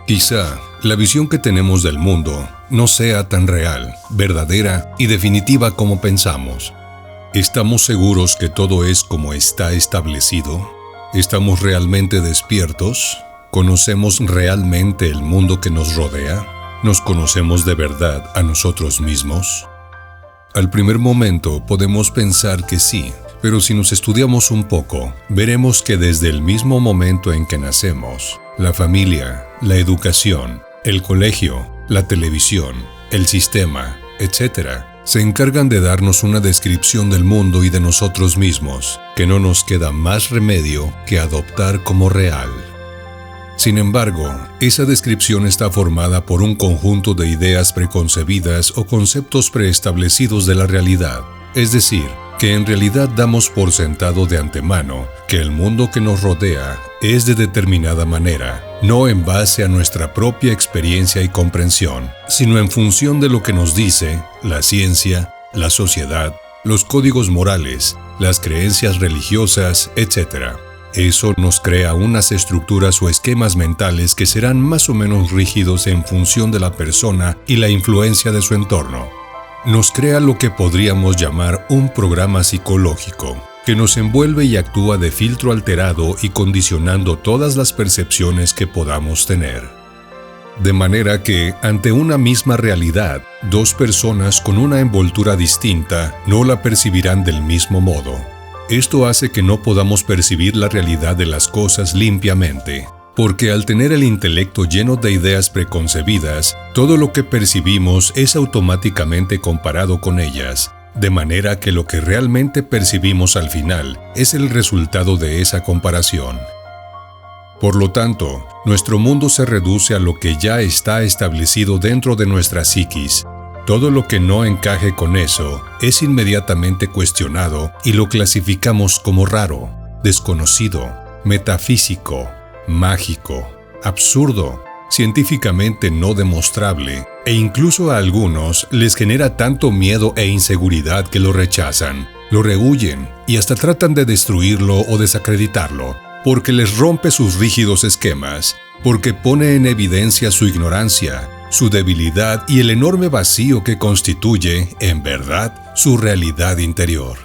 Quizá la visión que tenemos del mundo no sea tan real, verdadera y definitiva como pensamos. ¿Estamos seguros que todo es como está establecido? ¿Estamos realmente despiertos? ¿Conocemos realmente el mundo que nos rodea? ¿Nos conocemos de verdad a nosotros mismos? Al primer momento podemos pensar que sí, pero si nos estudiamos un poco, veremos que desde el mismo momento en que nacemos, la familia, la educación, el colegio, la televisión, el sistema, etc., se encargan de darnos una descripción del mundo y de nosotros mismos, que no nos queda más remedio que adoptar como real. Sin embargo, esa descripción está formada por un conjunto de ideas preconcebidas o conceptos preestablecidos de la realidad, es decir, que en realidad damos por sentado de antemano que el mundo que nos rodea es de determinada manera, no en base a nuestra propia experiencia y comprensión, sino en función de lo que nos dice la ciencia, la sociedad, los códigos morales, las creencias religiosas, etc. Eso nos crea unas estructuras o esquemas mentales que serán más o menos rígidos en función de la persona y la influencia de su entorno. Nos crea lo que podríamos llamar un programa psicológico, que nos envuelve y actúa de filtro alterado y condicionando todas las percepciones que podamos tener. De manera que, ante una misma realidad, dos personas con una envoltura distinta no la percibirán del mismo modo. Esto hace que no podamos percibir la realidad de las cosas limpiamente, porque al tener el intelecto lleno de ideas preconcebidas, todo lo que percibimos es automáticamente comparado con ellas, de manera que lo que realmente percibimos al final es el resultado de esa comparación. Por lo tanto, nuestro mundo se reduce a lo que ya está establecido dentro de nuestra psiquis. Todo lo que no encaje con eso es inmediatamente cuestionado y lo clasificamos como raro, desconocido, metafísico, mágico, absurdo, científicamente no demostrable, e incluso a algunos les genera tanto miedo e inseguridad que lo rechazan, lo rehuyen y hasta tratan de destruirlo o desacreditarlo, porque les rompe sus rígidos esquemas, porque pone en evidencia su ignorancia, su debilidad y el enorme vacío que constituye, en verdad, su realidad interior.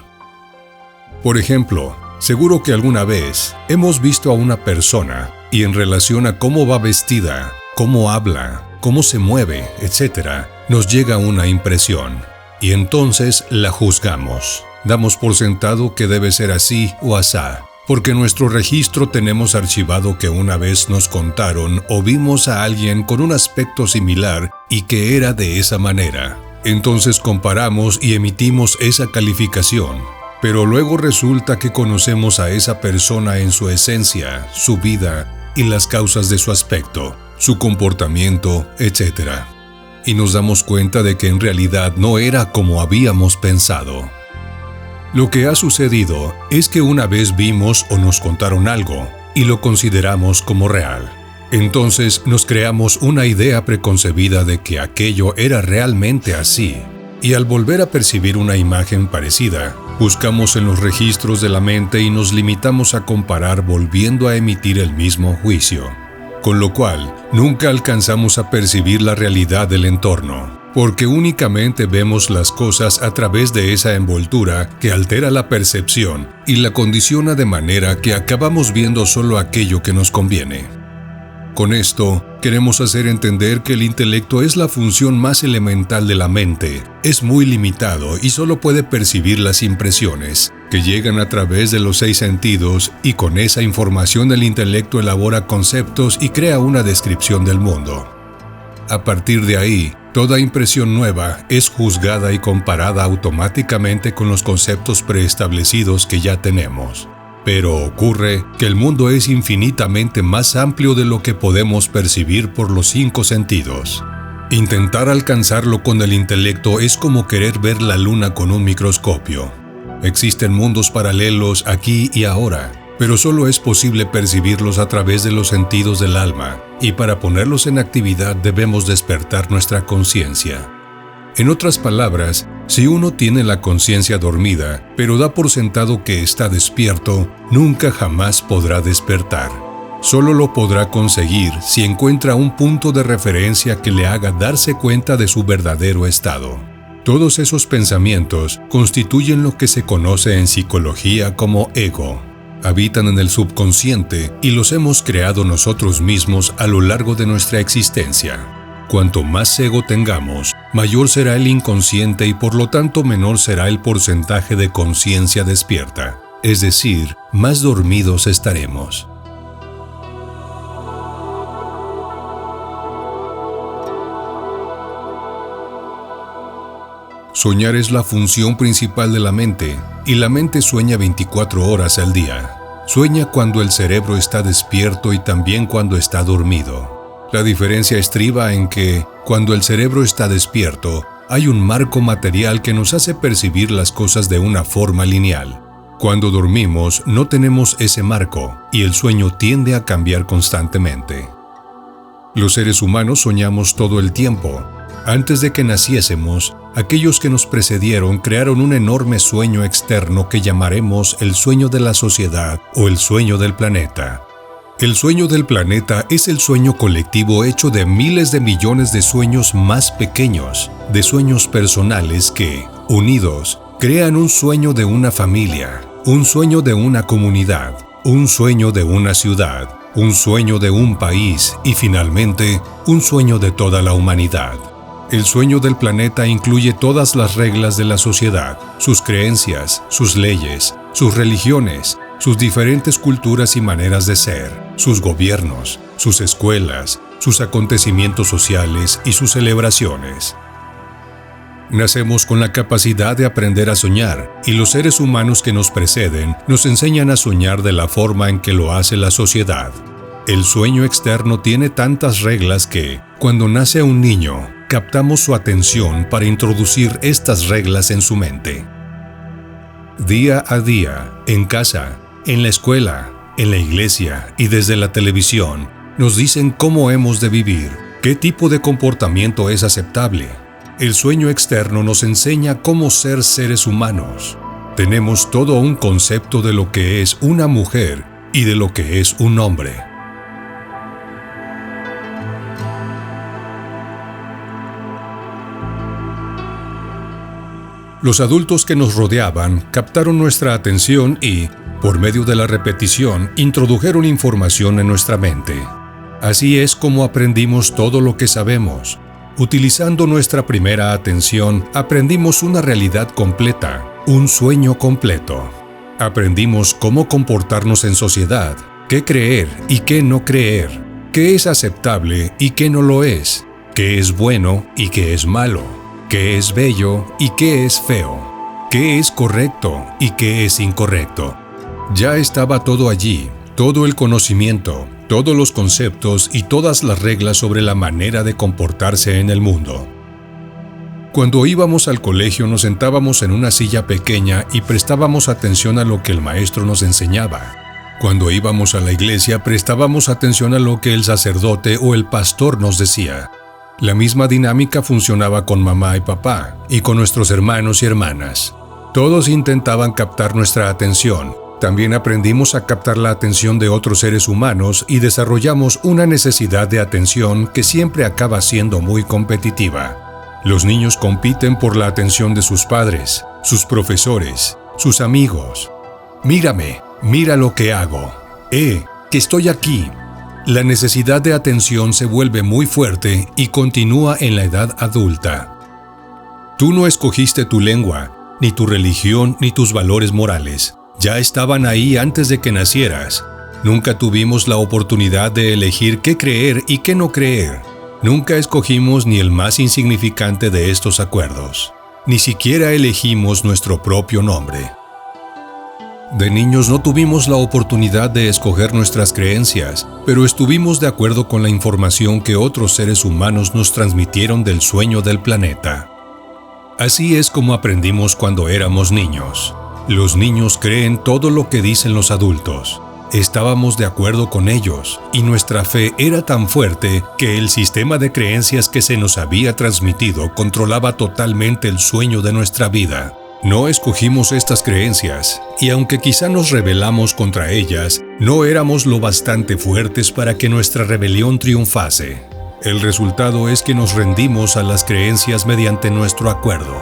Por ejemplo, seguro que alguna vez hemos visto a una persona y en relación a cómo va vestida, cómo habla, cómo se mueve, etc., nos llega una impresión y entonces la juzgamos. Damos por sentado que debe ser así o asá, porque en nuestro registro tenemos archivado que una vez nos contaron o vimos a alguien con un aspecto similar y que era de esa manera. Entonces comparamos y emitimos esa calificación. Pero luego resulta que conocemos a esa persona en su esencia, su vida y las causas de su aspecto, su comportamiento, etc. Y nos damos cuenta de que en realidad no era como habíamos pensado. Lo que ha sucedido es que una vez vimos o nos contaron algo y lo consideramos como real. Entonces nos creamos una idea preconcebida de que aquello era realmente así. Y al volver a percibir una imagen parecida, buscamos en los registros de la mente y nos limitamos a comparar volviendo a emitir el mismo juicio. Con lo cual, nunca alcanzamos a percibir la realidad del entorno, porque únicamente vemos las cosas a través de esa envoltura que altera la percepción y la condiciona de manera que acabamos viendo solo aquello que nos conviene. Con esto, queremos hacer entender que el intelecto es la función más elemental de la mente, es muy limitado y solo puede percibir las impresiones, que llegan a través de los 6 sentidos y con esa información el intelecto elabora conceptos y crea una descripción del mundo. A partir de ahí, toda impresión nueva es juzgada y comparada automáticamente con los conceptos preestablecidos que ya tenemos. Pero ocurre que el mundo es infinitamente más amplio de lo que podemos percibir por los 5 sentidos. Intentar alcanzarlo con el intelecto es como querer ver la luna con un microscopio. Existen mundos paralelos aquí y ahora, pero solo es posible percibirlos a través de los sentidos del alma, y para ponerlos en actividad debemos despertar nuestra conciencia. En otras palabras, si uno tiene la conciencia dormida, pero da por sentado que está despierto, nunca jamás podrá despertar. solo lo podrá conseguir si encuentra un punto de referencia que le haga darse cuenta de su verdadero estado. Todos esos pensamientos constituyen lo que se conoce en psicología como ego. Habitan en el subconsciente y los hemos creado nosotros mismos a lo largo de nuestra existencia. Cuanto más ego tengamos, mayor será el inconsciente y por lo tanto menor será el porcentaje de conciencia despierta, es decir, más dormidos estaremos. Soñar es la función principal de la mente, y la mente sueña 24 horas al día. Sueña cuando el cerebro está despierto y también cuando está dormido. La diferencia estriba en que, cuando el cerebro está despierto, hay un marco material que nos hace percibir las cosas de una forma lineal. Cuando dormimos, no tenemos ese marco, y el sueño tiende a cambiar constantemente. Los seres humanos soñamos todo el tiempo. Antes de que naciésemos, aquellos que nos precedieron crearon un enorme sueño externo que llamaremos el sueño de la sociedad o el sueño del planeta. El sueño del planeta es el sueño colectivo hecho de miles de millones de sueños más pequeños, de sueños personales que, unidos, crean un sueño de una familia, un sueño de una comunidad, un sueño de una ciudad, un sueño de un país y finalmente, un sueño de toda la humanidad. El sueño del planeta incluye todas las reglas de la sociedad, sus creencias, sus leyes, sus religiones, sus diferentes culturas y maneras de ser, sus gobiernos, sus escuelas, sus acontecimientos sociales y sus celebraciones. Nacemos con la capacidad de aprender a soñar, y los seres humanos que nos preceden nos enseñan a soñar de la forma en que lo hace la sociedad. El sueño externo tiene tantas reglas que, cuando nace un niño, captamos su atención para introducir estas reglas en su mente. Día a día, en casa, en la escuela, en la iglesia y desde la televisión, nos dicen cómo hemos de vivir, qué tipo de comportamiento es aceptable. El sueño externo nos enseña cómo ser seres humanos. Tenemos todo un concepto de lo que es una mujer y de lo que es un hombre. Los adultos que nos rodeaban captaron nuestra atención y, por medio de la repetición, introdujeron información en nuestra mente. Así es como aprendimos todo lo que sabemos. Utilizando nuestra primera atención, aprendimos una realidad completa, un sueño completo. Aprendimos cómo comportarnos en sociedad, qué creer y qué no creer, qué es aceptable y qué no lo es, qué es bueno y qué es malo, qué es bello y qué es feo, qué es correcto y qué es incorrecto. Ya estaba todo allí, todo el conocimiento, todos los conceptos y todas las reglas sobre la manera de comportarse en el mundo. Cuando íbamos al colegio nos sentábamos en una silla pequeña y prestábamos atención a lo que el maestro nos enseñaba. Cuando íbamos a la iglesia prestábamos atención a lo que el sacerdote o el pastor nos decía. La misma dinámica funcionaba con mamá y papá, y con nuestros hermanos y hermanas. Todos intentaban captar nuestra atención. También aprendimos a captar la atención de otros seres humanos y desarrollamos una necesidad de atención que siempre acaba siendo muy competitiva. Los niños compiten por la atención de sus padres, sus profesores, sus amigos. Mírame, mira lo que hago. Que estoy aquí. La necesidad de atención se vuelve muy fuerte y continúa en la edad adulta. Tú no escogiste tu lengua, ni tu religión, ni tus valores morales. Ya estaban ahí antes de que nacieras. Nunca tuvimos la oportunidad de elegir qué creer y qué no creer. Nunca escogimos ni el más insignificante de estos acuerdos. Ni siquiera elegimos nuestro propio nombre. De niños no tuvimos la oportunidad de escoger nuestras creencias, pero estuvimos de acuerdo con la información que otros seres humanos nos transmitieron del sueño del planeta. Así es como aprendimos cuando éramos niños. Los niños creen todo lo que dicen los adultos. Estábamos de acuerdo con ellos, y nuestra fe era tan fuerte que el sistema de creencias que se nos había transmitido controlaba totalmente el sueño de nuestra vida. No escogimos estas creencias, y aunque quizá nos rebelamos contra ellas, no éramos lo bastante fuertes para que nuestra rebelión triunfase. El resultado es que nos rendimos a las creencias mediante nuestro acuerdo.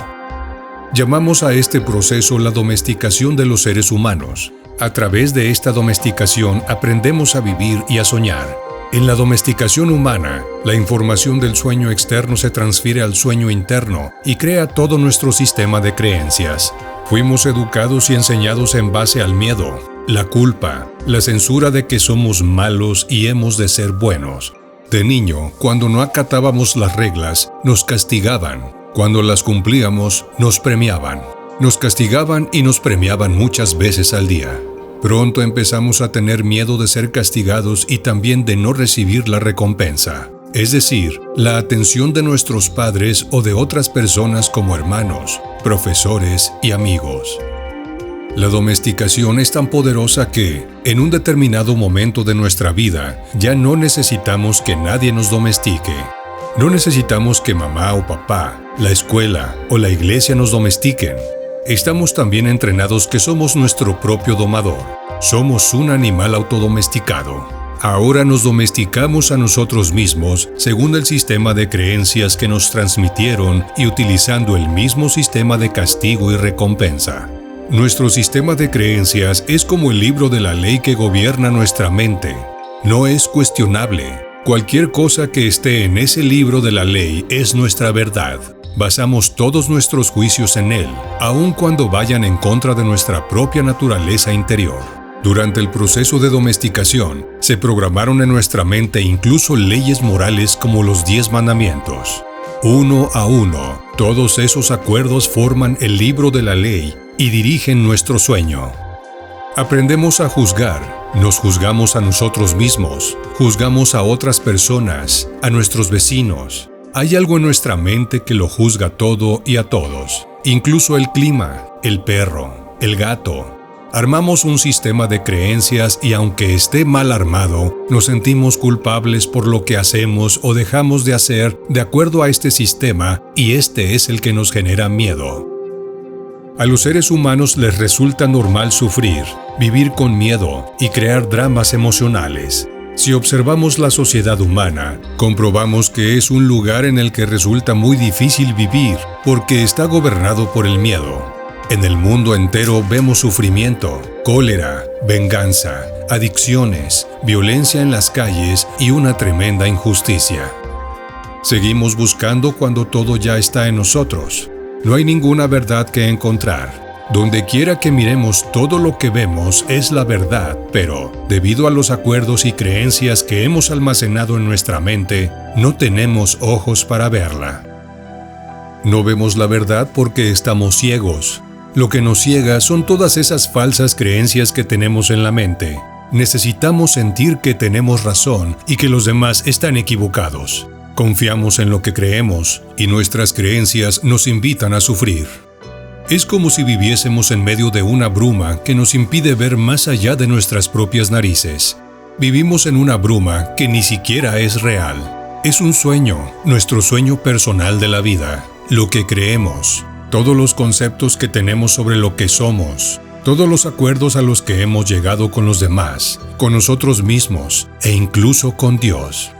Llamamos a este proceso la domesticación de los seres humanos. A través de esta domesticación aprendemos a vivir y a soñar. En la domesticación humana, la información del sueño externo se transfiere al sueño interno y crea todo nuestro sistema de creencias. Fuimos educados y enseñados en base al miedo, la culpa, la censura de que somos malos y hemos de ser buenos. De niño, cuando no acatábamos las reglas, nos castigaban. Cuando las cumplíamos, nos premiaban. Nos castigaban y nos premiaban muchas veces al día. Pronto empezamos a tener miedo de ser castigados y también de no recibir la recompensa, es decir, la atención de nuestros padres o de otras personas como hermanos, profesores y amigos. La domesticación es tan poderosa que, en un determinado momento de nuestra vida, ya no necesitamos que nadie nos domestique. No necesitamos que mamá o papá, la escuela o la iglesia nos domestiquen. Estamos tan bien entrenados que somos nuestro propio domador. Somos un animal autodomesticado. Ahora nos domesticamos a nosotros mismos según el sistema de creencias que nos transmitieron y utilizando el mismo sistema de castigo y recompensa. Nuestro sistema de creencias es como el libro de la ley que gobierna nuestra mente. No es cuestionable. Cualquier cosa que esté en ese libro de la ley es nuestra verdad. Basamos todos nuestros juicios en él, aun cuando vayan en contra de nuestra propia naturaleza interior. Durante el proceso de domesticación, se programaron en nuestra mente incluso leyes morales como los 10 mandamientos. Uno a uno, todos esos acuerdos forman el libro de la ley y dirigen nuestro sueño. Aprendemos a juzgar, nos juzgamos a nosotros mismos, juzgamos a otras personas, a nuestros vecinos. Hay algo en nuestra mente que lo juzga todo y a todos, incluso el clima, el perro, el gato. Armamos un sistema de creencias y aunque esté mal armado, nos sentimos culpables por lo que hacemos o dejamos de hacer de acuerdo a este sistema y este es el que nos genera miedo. A los seres humanos les resulta normal sufrir, vivir con miedo y crear dramas emocionales. Si observamos la sociedad humana, comprobamos que es un lugar en el que resulta muy difícil vivir porque está gobernado por el miedo. En el mundo entero vemos sufrimiento, cólera, venganza, adicciones, violencia en las calles y una tremenda injusticia. Seguimos buscando cuando todo ya está en nosotros. No hay ninguna verdad que encontrar. Donde quiera que miremos, todo lo que vemos es la verdad, pero, debido a los acuerdos y creencias que hemos almacenado en nuestra mente, no tenemos ojos para verla. No vemos la verdad porque estamos ciegos. Lo que nos ciega son todas esas falsas creencias que tenemos en la mente. Necesitamos sentir que tenemos razón y que los demás están equivocados. Confiamos en lo que creemos y nuestras creencias nos invitan a sufrir. Es como si viviésemos en medio de una bruma que nos impide ver más allá de nuestras propias narices. Vivimos en una bruma que ni siquiera es real. Es un sueño, nuestro sueño personal de la vida, lo que creemos, todos los conceptos que tenemos sobre lo que somos, todos los acuerdos a los que hemos llegado con los demás, con nosotros mismos e incluso con Dios.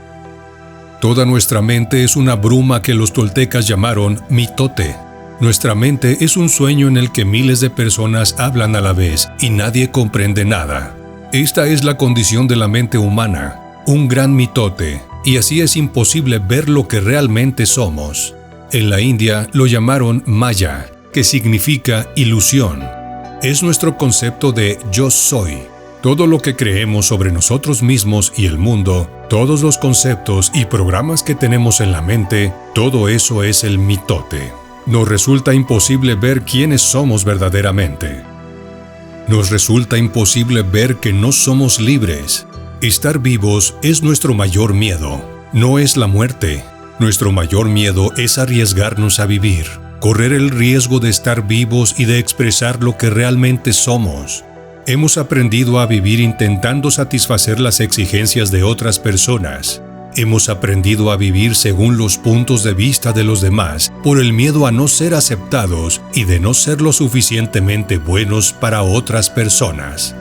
Toda nuestra mente es una bruma que los toltecas llamaron mitote. Nuestra mente es un sueño en el que miles de personas hablan a la vez y nadie comprende nada. Esta es la condición de la mente humana, un gran mitote, y así es imposible ver lo que realmente somos. En la India lo llamaron Maya, que significa ilusión. Es nuestro concepto de yo soy. Todo lo que creemos sobre nosotros mismos y el mundo, todos los conceptos y programas que tenemos en la mente, todo eso es el mitote. Nos resulta imposible ver quiénes somos verdaderamente. Nos resulta imposible ver que no somos libres. Estar vivos es nuestro mayor miedo, no es la muerte. Nuestro mayor miedo es arriesgarnos a vivir, correr el riesgo de estar vivos y de expresar lo que realmente somos. Hemos aprendido a vivir intentando satisfacer las exigencias de otras personas. Hemos aprendido a vivir según los puntos de vista de los demás por el miedo a no ser aceptados y de no ser lo suficientemente buenos para otras personas.